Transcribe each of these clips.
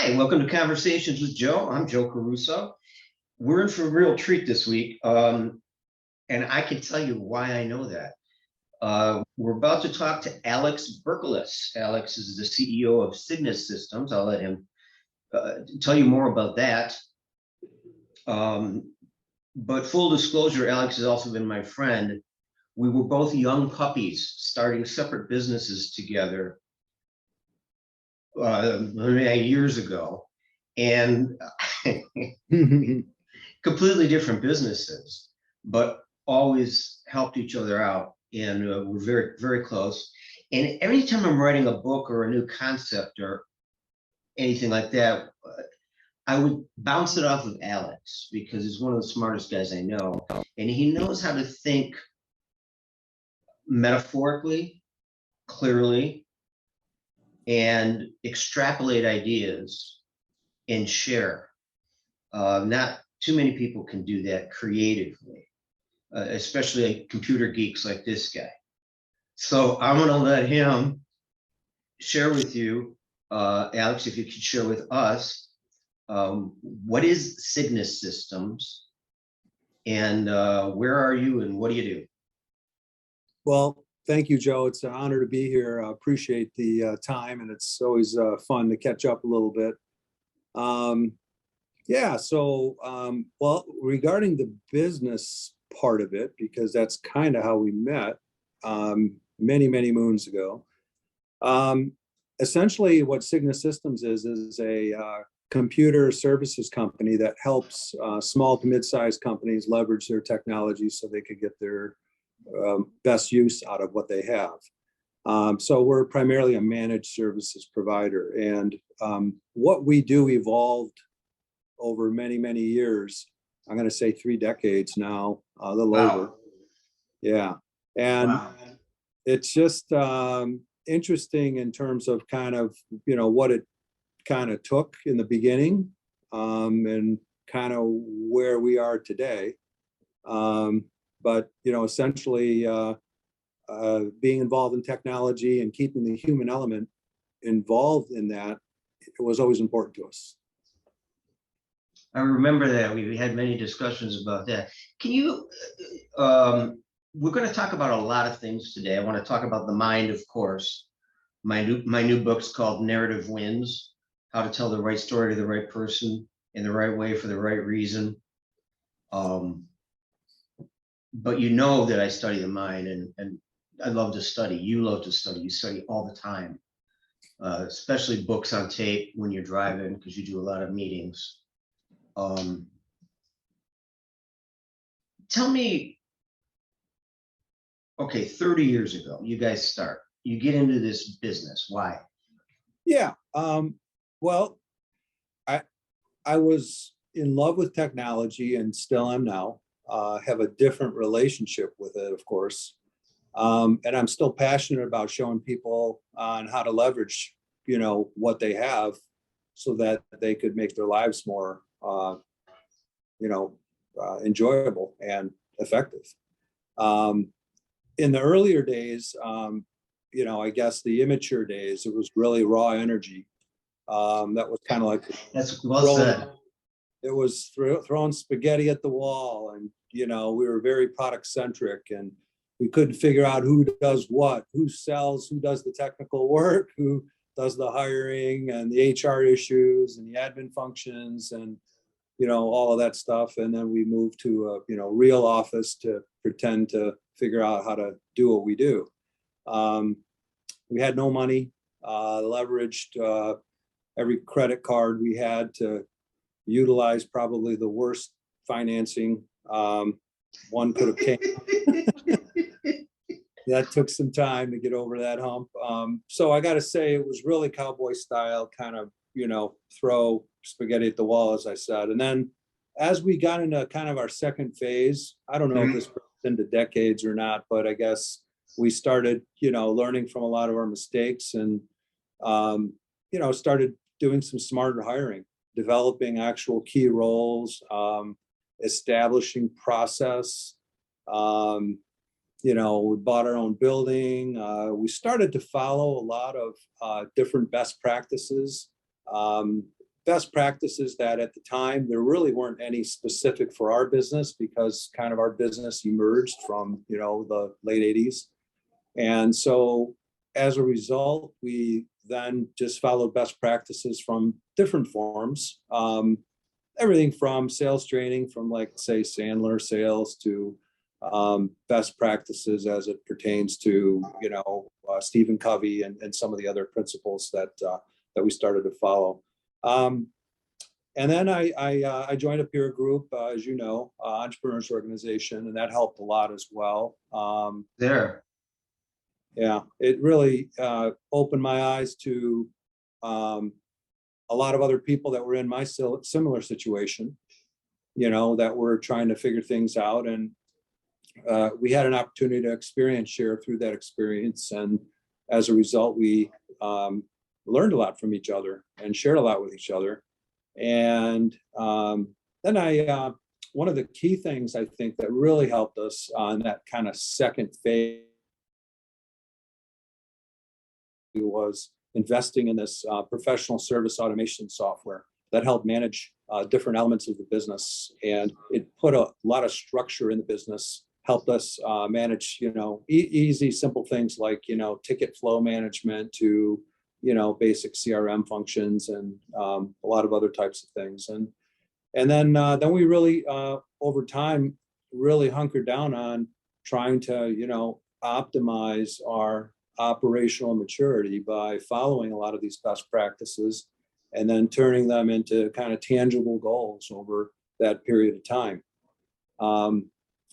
Hi, welcome to Conversations with Joe. I'm Joe Caruso. We're in for a real treat this week, and I can tell you why I know that. We're about to talk to Alex Burkulas. Alex is the CEO of Cygnus Systems. I'll let him tell you more about that. But full disclosure, Alex has also been my friend. We were both young puppies starting separate businesses together years ago, and completely different businesses, but always helped each other out, and we're very, very close. And every time I'm writing a book or a new concept or anything like that, I would bounce it off of Alex because he's one of the smartest guys I know, and he knows how to think metaphorically, clearly, and extrapolate ideas and share. Not too many people can do that creatively, especially computer geeks like this guy. So I'm going to let him share with you, Alex, if you could share with us, what is Cygnus Systems, and where are you and what do you do? Well, thank you, Joe. It's an honor to be here. I appreciate the time, and it's always fun to catch up a little bit. Well, regarding the business part of it, because that's kind of how we met many, many moons ago. Essentially, what Cygnus Systems is a computer services company that helps small to mid-sized companies leverage their technology so they could get their best use out of what they have. So we're primarily a managed services provider, and what we do evolved over many, many years. I'm going to say 3 decades now, a little over. Yeah. And it's just interesting in terms of kind of, what it kind of took in the beginning, and kind of where we are today. But essentially being involved in technology and keeping the human element involved in that, it was always important to us. I remember that we had many discussions about that. Can you, we're going to talk about a lot of things today. I want to talk about the mind, of course. My new book's called Narrative Wins: How to Tell the Right Story to the Right Person in the Right Way for the Right Reason. But you know that I study the mind, and I love to study. You love to study. You study all the time, especially books on tape when you're driving, because you do a lot of meetings. Tell me, okay, 30 years ago, you guys start. You get into this business. Why? Yeah. Well, I was in love with technology and still am now. Have a different relationship with it, of course. And I'm still passionate about showing people on how to leverage, what they have so that they could make their lives more, enjoyable and effective. In the earlier days, I guess the immature days, it was really raw energy. That was kind of like, that's well said. It was throwing spaghetti at the wall, and we were very product centric, and we couldn't figure out who does what, who sells, who does the technical work, who does the hiring and the HR issues and the admin functions, and all of that stuff. And then we moved to a real office to pretend to figure out how to do what we do. We had no money, leveraged every credit card we had to utilize probably the worst financing one could obtain. That took some time to get over that hump. So I got to say, it was really cowboy style, kind of, throw spaghetti at the wall, as I said. And then as we got into kind of our second phase, I don't know if this goes into decades or not, but I guess we started, learning from a lot of our mistakes, and, started doing some smarter hiring, developing actual key roles, establishing process. We bought our own building. We started to follow a lot of different best practices best practices that at the time, there really weren't any specific for our business, because kind of our business emerged from, the late 80s. And so as a result, we then just followed best practices from different forms. Everything from sales training, from like, say, Sandler sales, to best practices as it pertains to, Stephen Covey and some of the other principles that we started to follow. And then I joined a peer group, as you know, entrepreneurs organization, and that helped a lot as well. Yeah, it really opened my eyes to a lot of other people that were in my similar situation, that were trying to figure things out. And we had an opportunity to share through that experience. And as a result, we learned a lot from each other and shared a lot with each other. And then one of the key things I think that really helped us on that kind of second phase was investing in this professional service automation software that helped manage different elements of the business. And it put a lot of structure in the business, helped us manage, easy, simple things like, ticket flow management to, basic CRM functions, and a lot of other types of things. And then we really, over time, really hunkered down on trying to, optimize our operational maturity by following a lot of these best practices, and then turning them into kind of tangible goals over that period of time.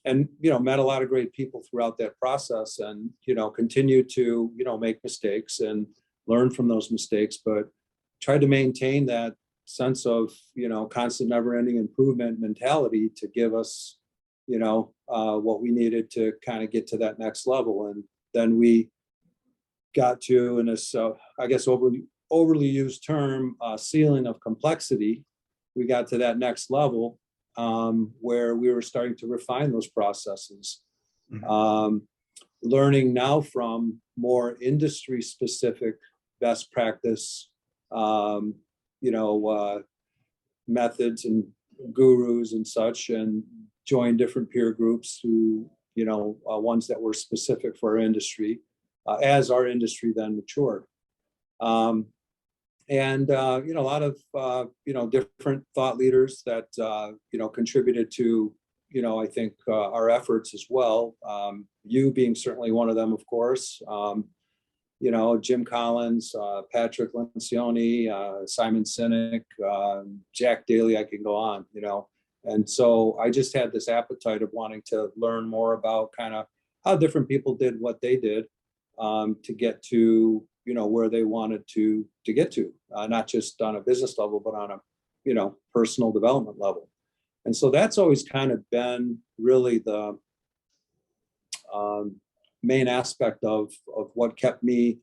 And, met a lot of great people throughout that process, and, continued to, make mistakes and learn from those mistakes, but tried to maintain that sense of, constant never-ending improvement mentality to give us, what we needed to kind of get to that next level. And then we got to, in this, I guess, overly used term, ceiling of complexity. We got to that next level where we were starting to refine those processes. Mm-hmm. Learning now from more industry-specific best practice, methods and gurus and such, and join different peer groups who, ones that were specific for our industry, as our industry then matured. And a lot of, different thought leaders that, contributed to, I think our efforts as well. You being certainly one of them, of course. Jim Collins, Patrick Lencioni, Simon Sinek, Jack Daly, I can go on, And so I just had this appetite of wanting to learn more about kind of how different people did what they did to get to, where they wanted to get to, not just on a business level, but on a, personal development level. And so that's always kind of been really the main aspect of what kept me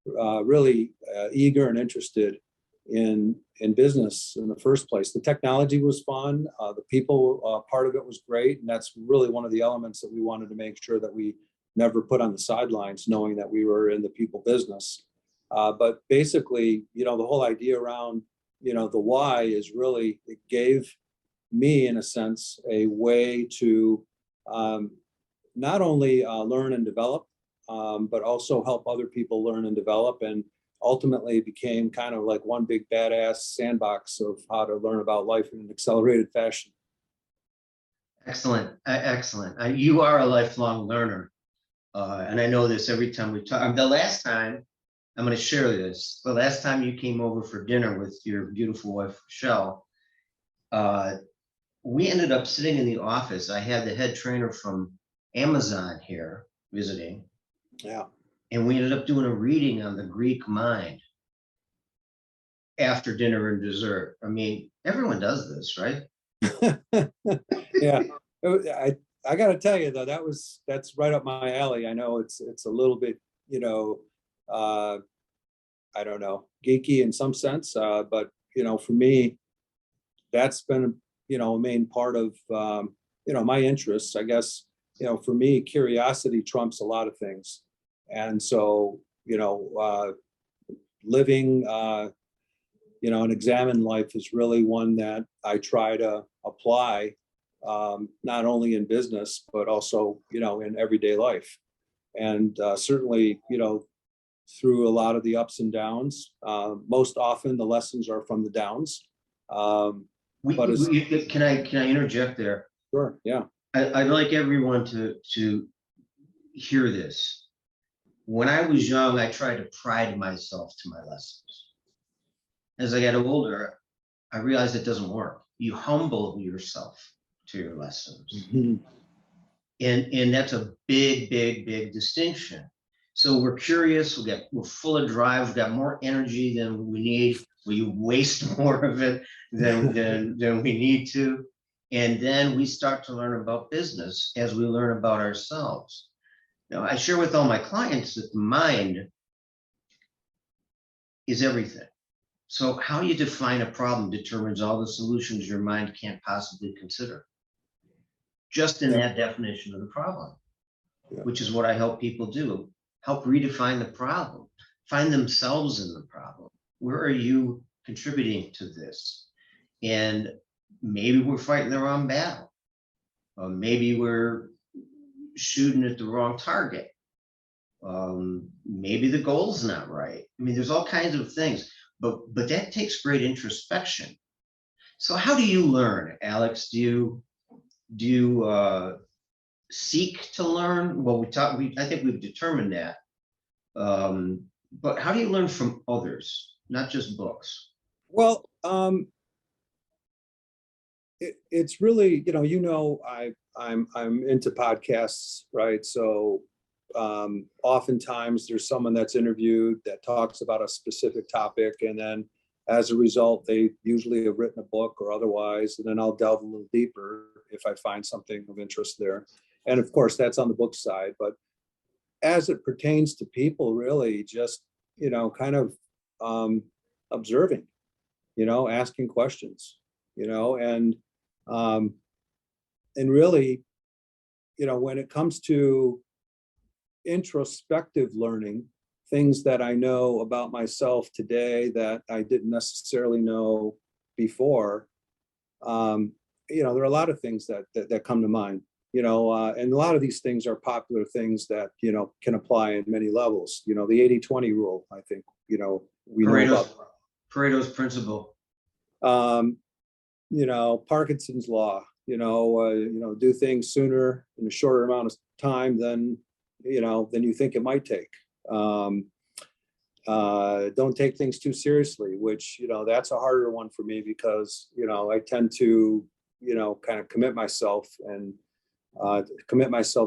really eager and interested in business in the first place. The technology was fun. The people part of it was great. And that's really one of the elements that we wanted to make sure that we never put on the sidelines, knowing that we were in the people business. But basically, the whole idea around, the why is really, it gave me, in a sense, a way to not only learn and develop, but also help other people learn and develop, and ultimately became kind of like one big badass sandbox of how to learn about life in an accelerated fashion. Excellent. Excellent. You are a lifelong learner. And I know this every time we talk. The last time, I'm going to share this, the last time you came over for dinner with your beautiful wife, Michelle, we ended up sitting in the office. I had the head trainer from Amazon here visiting. Yeah. And we ended up doing a reading on the Greek mind after dinner and dessert. I mean, everyone does this, right? Yeah. I got to tell you, though, that's right up my alley. I know it's a little bit, I don't know, geeky in some sense. But, for me, that's been, a main part of, my interests. I guess, for me, curiosity trumps a lot of things. And so, living and examine life is really one that I try to apply, not only in business, but also, in everyday life. And certainly, through a lot of the ups and downs, most often the lessons are from the downs. But Can I interject there? Sure, yeah. I'd like everyone to hear this. When I was young, I tried to pride myself to my lessons. As I got older, I realized it doesn't work. You humble yourself to your lessons. Mm-hmm. And that's a big distinction. So we're curious, we're full of drive, we've got more energy than we need. We waste more of it than we need to. And then we start to learn about business as we learn about ourselves. Now, I share with all my clients that the mind is everything. So how you define a problem determines all the solutions your mind can't possibly consider. Just in that definition of the problem, which is what I help people do. Help redefine the problem, find themselves in the problem. Where are you contributing to this? And maybe we're fighting the wrong battle. Maybe we're shooting at the wrong target. Maybe the goal's not right. I mean, there's all kinds of things, but that takes great introspection. So how do you learn, Alex? Do you seek to learn? Well, I think we've determined that. But how do you learn from others, not just books? Well, it's really, I'm into podcasts, right? So oftentimes there's someone that's interviewed that talks about a specific topic, and then as a result, they usually have written a book or otherwise, and then I'll delve a little deeper if I find something of interest there. And of course, that's on the book side. But as it pertains to people, really just, kind of observing, asking questions, and really, when it comes to introspective learning, things that I know about myself today that I didn't necessarily know before, there are a lot of things that come to mind, and a lot of these things are popular things that, can apply in many levels. The 80-20 rule, I think, we know about. Pareto's principle. Parkinson's law, do things sooner in a shorter amount of time than you think it might take. Don't take things too seriously, which, that's a harder one for me because, I tend to, kind of commit myself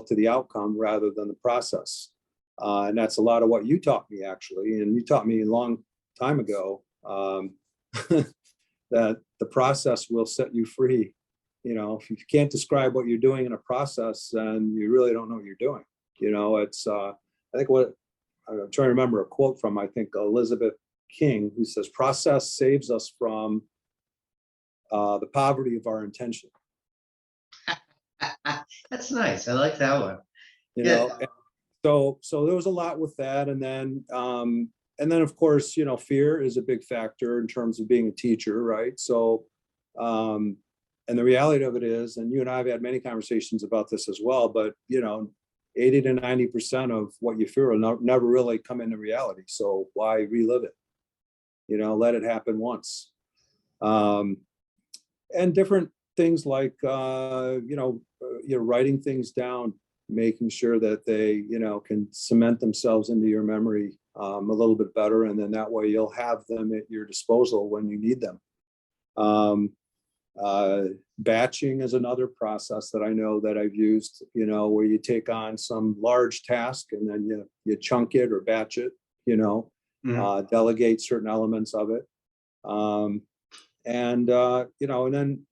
to the outcome rather than the process. And that's a lot of what you taught me, actually. And you taught me a long time ago that the process will set you free. If you can't describe what you're doing in a process, then you really don't know what you're doing. It's, I think I'm trying to remember a quote from, I think, Elizabeth King, who says, process saves us from the poverty of our intention. That's nice. I like that one. So there was a lot with that. And then of course, fear is a big factor in terms of being a teacher, right? So, and the reality of it is, and you and I have had many conversations about this as well, but, 80 to 90% of what you fear will never really come into reality. So why relive it? Let it happen once. And different things like, writing things down, making sure that they, can cement themselves into your memory a little bit better. And then that way you'll have them at your disposal when you need them. Batching is another process that I know that I've used, where you take on some large task and then you chunk it or batch it, delegate certain elements of it. And then,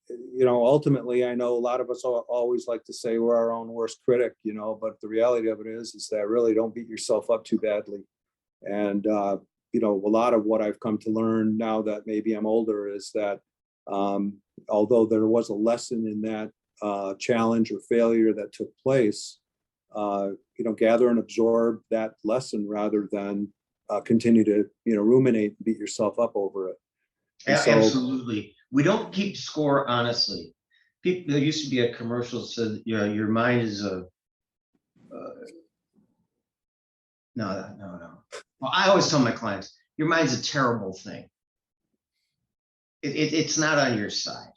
ultimately, I know a lot of us always like to say we're our own worst critic, but the reality of it is that really don't beat yourself up too badly. And, a lot of what I've come to learn now that maybe I'm older is that, although there was a lesson in that challenge or failure that took place, gather and absorb that lesson rather than continue to, ruminate and beat yourself up over it. And so, Absolutely. We don't keep score honestly. People, there used to be a commercial that said, you know, your mind is a, no. Well, I always tell my clients, your mind's a terrible thing. It's not on your side.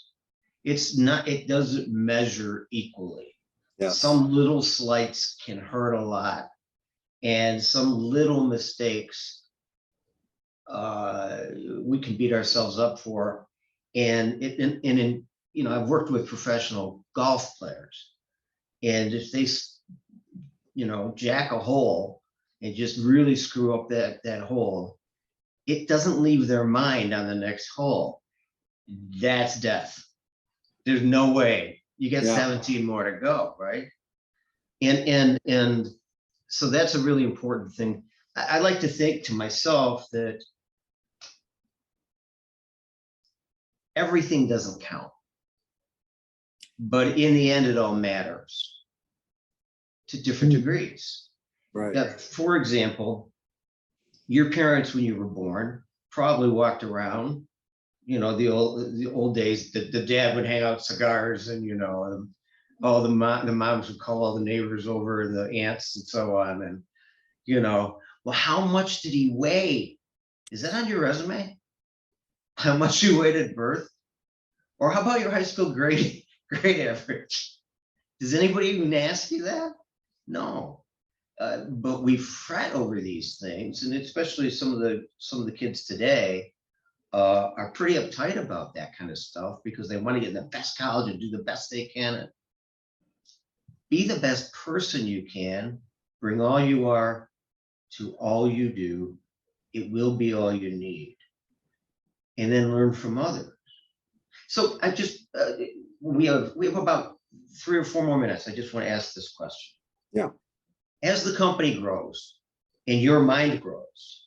It's not, it doesn't measure equally. yes, Some little slights can hurt a lot, and some little mistakes we can beat ourselves up for. And in you know, I've worked with professional golf players, and if they, you know, jack a hole and just really screw up that hole, it doesn't leave their mind on the next hole. That's death. There's no way. You got yeah, 17 more to go, right? And so that's a really important thing. I like to think to myself that everything doesn't count, but in the end, it all matters to different degrees. right. Now, for example, your parents, when you were born, probably walked around, you know, the old days, the dad would hang out cigars, and, you know, all the moms would call all the neighbors over, the aunts and so on. And, you know, well, how much did he weigh? Is that on your resume? How much you weighed at birth? Or how about your high school grade average? Does anybody even ask you that? No. But we fret over these things, and especially some of the kids today are pretty uptight about that kind of stuff because they want to get in the best college and do the best they can. Be the best person you can. Bring all you are to all you do. It will be all you need. And then learn from others. So I just we have about 3 or 4 more minutes. I just want to ask this question. Yeah. As the company grows and your mind grows,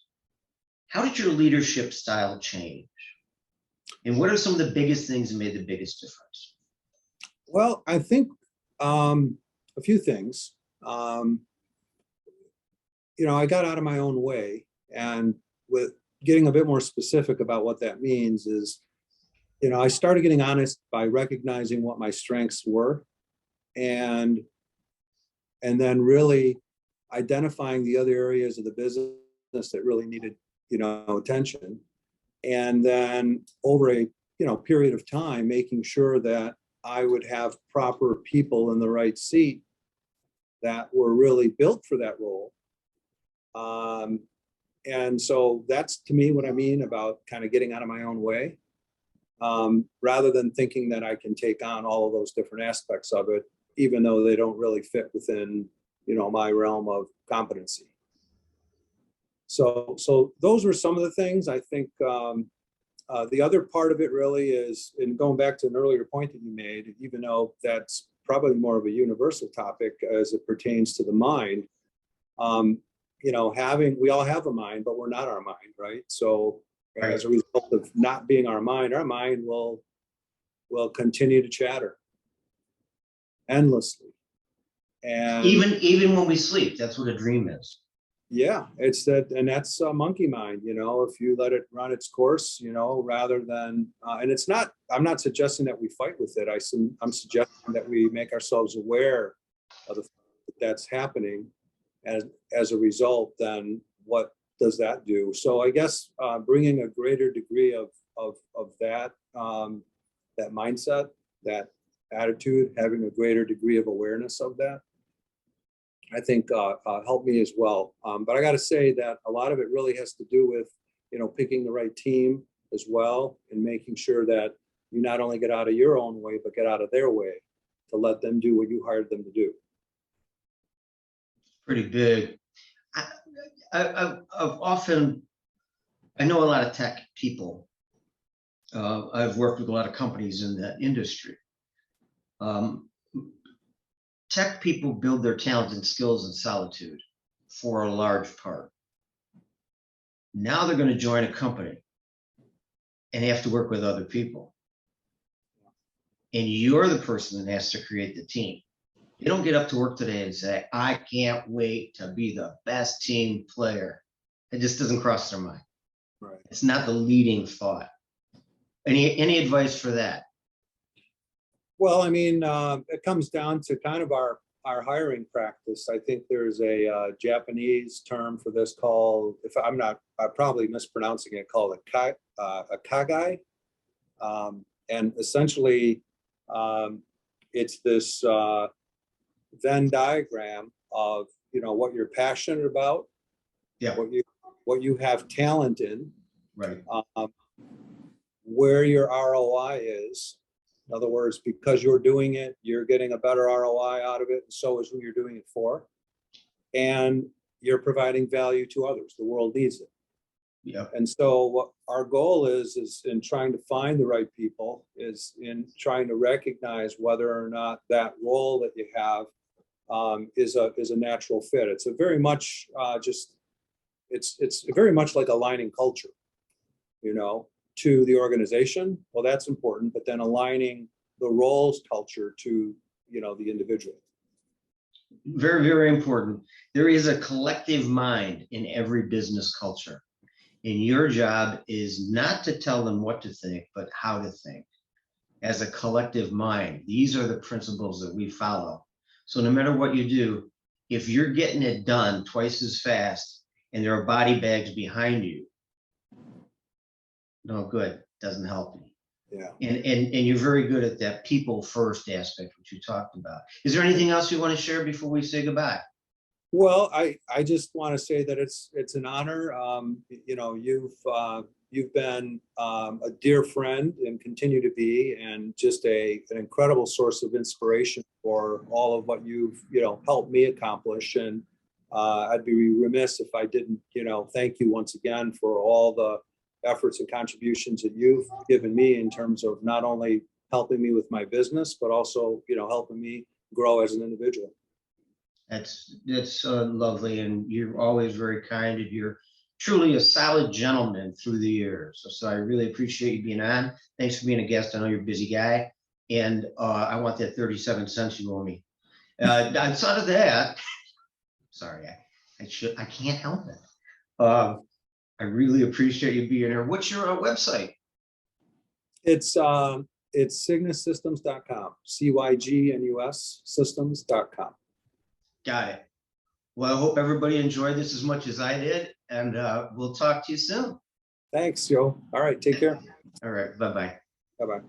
how did your leadership style change? And what are some of the biggest things that made the biggest difference? Well, I think a few things. You know, I got out of my own way, and with getting a bit more specific about what that means is, you know, I started getting honest by recognizing what my strengths were, and then really identifying the other areas of the business that really needed, you know, attention. And then over a, you know, period of time, making sure that I would have proper people in the right seat that were really built for that role. And so that's, to me, what I mean about kind of getting out of my own way, rather than thinking that I can take on all of those different aspects of it, even though they don't really fit within, you know, my realm of competency. So those were some of the things. I think the other part of it really is, and going back to an earlier point that you made, even though that's probably more of a universal topic as it pertains to the mind, you know, we all have a mind, but we're not our mind, right? So Right. As a result of not being our mind will continue to chatter endlessly. And Even when we sleep, that's what a dream is. yeah, it's that, and that's a monkey mind, you know, if you let it run its course, you know, rather than, and it's not, I'm not suggesting that we fight with it. I'm suggesting that we make ourselves aware of the fact that that's happening. And as a result, then what does that do? So I guess bringing a greater degree of that, that mindset, that attitude, having a greater degree of awareness of that, I think helped me as well. But I got to say that a lot of it really has to do with, you know, picking the right team as well, and making sure that you not only get out of your own way, but get out of their way to let them do what you hired them to do. Pretty big. I've often, I know a lot of tech people. I've worked with a lot of companies in that industry. Tech people build their talent and skills in solitude for a large part. Now they're going to join a company and have to work with other people. And you're the person that has to create the team. They don't get up to work today and say, I can't wait to be the best team player. It just doesn't cross their mind. Right. It's not the leading thought. Any advice for that? Well, I mean, it comes down to kind of our hiring practice. I think there's a Japanese term for this called, if I'm probably mispronouncing it, called a kagai. And essentially, it's this Venn diagram of, you know, what you're passionate about, Yeah. what you have talent in, Right. where your ROI is. In other words, because you're doing it, you're getting a better ROI out of it, and so is who you're doing it for. And you're providing value to others. The world needs it. Yeah. And so what our goal is in trying to find the right people, is in trying to recognize whether or not that role that you have is a natural fit. It's a very much it's very much like aligning culture, you know, to the organization. Well, that's important, but then aligning the roles culture to, you know, the individual. Very, very important. There is a collective mind in every business culture. And your job is not to tell them what to think, but how to think as a collective mind. These are the principles that we follow. So no matter what you do, if you're getting it done twice as fast and there are body bags behind you, no good, doesn't help you. Yeah. And you're very good at that people first aspect, which you talked about. Is there anything else you want to share before we say goodbye? Well, I just want to say that it's an honor. You know, you've been a dear friend and continue to be, and just an incredible source of inspiration for all of what you've, you know, helped me accomplish. And I'd be remiss if I didn't, you know, thank you once again for all the efforts and contributions that you've given me in terms of not only helping me with my business, but also, you know, helping me grow as an individual. That's lovely, and you're always very kind, and you're truly a solid gentleman through the years. So I really appreciate you being on. Thanks for being a guest. I know you're a busy guy, and I want that 37 cents you owe me. Outside of that, sorry, I can't help it. I really appreciate you being here. What's your website? It's cygnussystems.com, CYGNUS systems.com. Got it. Well, I hope everybody enjoyed this as much as I did, and we'll talk to you soon. Thanks, Joe. All right, take care. All right, bye-bye. Bye-bye.